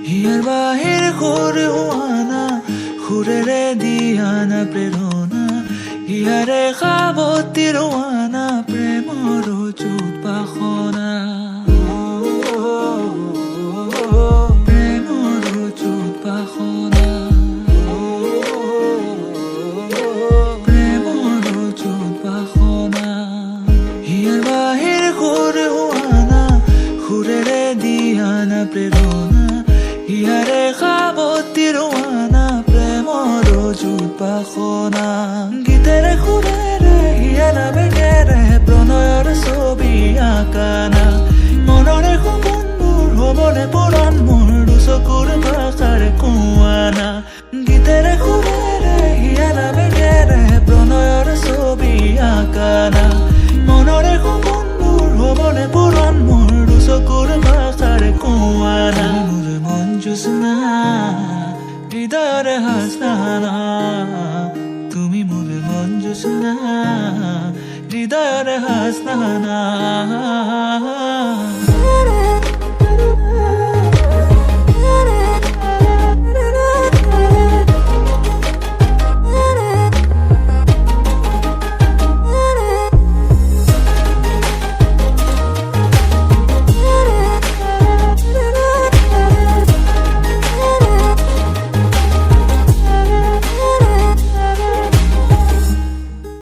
হিয়াৰ বাহিৰ সুৰ হোৱানা সুৰেৰে দিয়ানা প্ৰেৰণা হিয়াৰে সাৱতি ৰোৱানা প্ৰেমৰ চুত পাখনা প্ৰেমৰ চুত পাখনা প্ৰেমৰ চুত পাখনা হিয়াৰ বাহিৰ সুৰ হোৱানা সুৰেৰে দিয়ানা প্ৰেৰণা হিয়াৰে সাৱতি ৰোৱানা প্ৰেমৰ চুত পাখনা গীতেৰে সুৰেৰে হিয়া নামেৰে প্ৰণয়ৰ ছবি আঁকানা মনৰে সপোনবোৰ হ'বনে পূৰণ মোৰ দুচকুৰ ভাষাৰ কোৱানা গীতেৰে সুৰেৰে হিয়া নামেৰে প্ৰণয়ৰ ছবি আঁকানা মনৰে সপোনবোৰ হ'বনে পূৰণ মোৰ দুচকুৰ ভাষাৰ কোৱানা মোৰ মন জোছনা হৃদয়ৰে হাসনা তুমি মোৰ মন জোছনা হৃদয়ৰে হাসনা